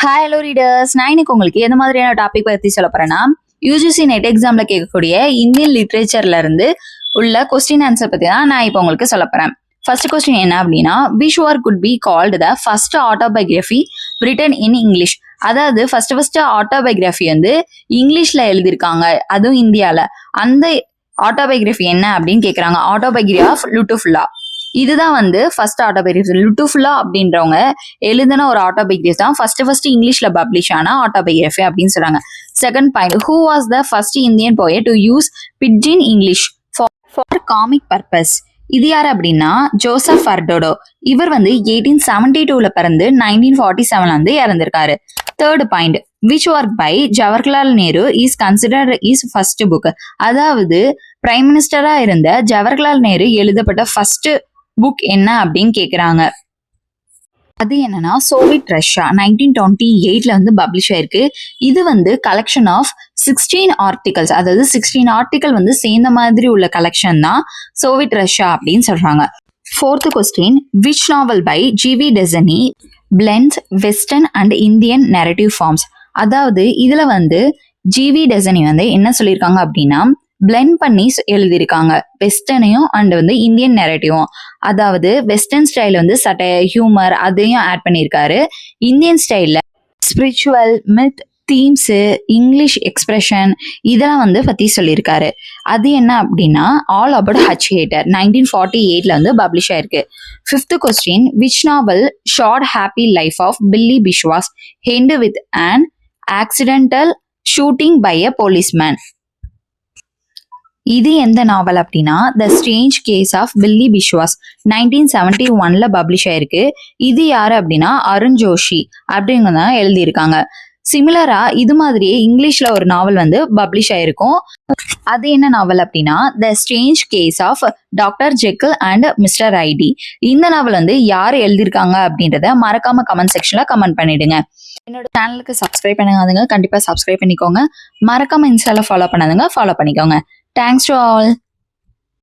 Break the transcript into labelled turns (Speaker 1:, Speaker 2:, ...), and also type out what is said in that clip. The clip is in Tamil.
Speaker 1: ஹாய் ஹலோ ரீடர்ஸ், நான் இன்னைக்கு உங்களுக்கு எந்த மாதிரியான டாபிக் பற்றி சொல்ல போறேன்னா, யூஜிசி நெட் எக்ஸாம்ல கேட்கக்கூடிய இந்தியன் லிட்ரேச்சர்ல இருந்து உள்ள கொஸ்டின் ஆன்சர் பத்தி தான் நான் இப்போ உங்களுக்கு சொல்ல போறேன். ஃபர்ஸ்ட் கொஸ்டின் என்ன அப்படின்னா, which work could be called the first autobiography written in English. அதாவது ஃபர்ஸ்ட் ஆட்டோபயோகிராஃபி வந்து இங்கிலீஷ்ல எழுதியிருக்காங்க, அதுவும் இந்தியால. அந்த ஆட்டோபயோகிராஃபி என்ன அப்படின்னு கேட்குறாங்க. Autobiography of Lutfullah. இதுதான் வந்து ஃபர்ஸ்ட் ஆட்டோபயோகிராஃபி. லுட்டுஃபுல்லா அப்படின்றவங்க எழுதின ஒரு ஆட்டோபயோகிராஃபி தான் ஃபர்ஸ்ட் இங்கிலீஷ்ல பப்ளிஷ் ஆன ஆட்டோபயோகிராஃபி அப்படின்னு சொல்றாங்க. Second point, who was the first Indian poet to use pidgin English for comic purpose? இது யார் அப்படின்னா ஜோசப் ஃபர்டோடோ. இவர் வந்து 1872ல பிறந்து 1947 வந்து இறந்திருக்காரு. Third point, which work by Jawaharlal Nehru is considered is first book. அதாவது பிரைம் மினிஸ்டரா இருந்த ஜவஹர்லால் நேரு எழுதப்பட்ட ஃபர்ஸ்ட் புக் என்ன அப்படின்னு கேக்குறாங்க. அது என்னன்னா சோவியத் ரஷ்யா 1928ல வந்து பப்ளிஷ் ஆயிருக்கு. இது வந்து கலெக்ஷன் ஆஃப் 16 ஆர்டிகல்ஸ், அதாவது 16 ஆர்டிகல் வந்து சேர்ந்த மாதிரி உள்ள கலெக்ஷன் தான் சோவியத் ரஷ்யா அப்படின்னு சொல்றாங்க. Fourth question, which novel by G V Desani blends western and Indian narrative forms. அதாவது இதுல வந்து ஜிவி டெசனி வந்து என்ன சொல்லியிருக்காங்க அப்படின்னா, பிளெண்ட் பண்ணி எழுதியிருக்காங்க வெஸ்டர்னையும் அண்ட் வந்து இந்தியன் நெரேட்டிவும். அதாவது வெஸ்டர்ன் ஸ்டைல் வந்து சட்ட ஹியூமர் அதையும் ஆட் பண்ணியிருக்காரு. இந்தியன் ஸ்டைல்ல spiritual myth themes English expression இதெல்லாம் வந்து பத்தி சொல்லியிருக்காரு. அது என்ன அப்படின்னா ஆல் அபவுட் ஹச்சேட்டர் 1948ல வந்து பப்ளிஷ் ஆயிருக்கு. Fifth question, which novel short happy life of Billy Biswas end with an accidental shooting by a policeman. இது எந்த நாவல் அப்படின்னா the strange case of Billy Biswas 1971ல பப்ளிஷ் ஆயிருக்கு. இது யாரு அப்படின்னா அருண் ஜோஷி அப்படிங்கிறத எழுதியிருக்காங்க. சிமிலரா இது மாதிரியே இங்கிலீஷ்ல ஒரு நாவல் வந்து பப்ளிஷ் ஆயிருக்கும். அது என்ன நாவல் அப்படின்னா the strange case of doctor Jekyll and mister Hyde. இந்த நாவல் வந்து யார் எழுதியிருக்காங்க அப்படின்றத மறக்காம கமெண்ட் செக்ஷன்ல கமெண்ட் பண்ணிடுங்க. என்னோட சேனலுக்கு சப்ஸ்கிரைப் பண்ணாதீங்க, கண்டிப்பா சப்ஸ்கிரைப் பண்ணிக்கோங்க. மறக்காம இன்ஸ்டால ஃபாலோ பண்ணாதுங்க, ஃபாலோ பண்ணிக்கோங்க. Thanks to all.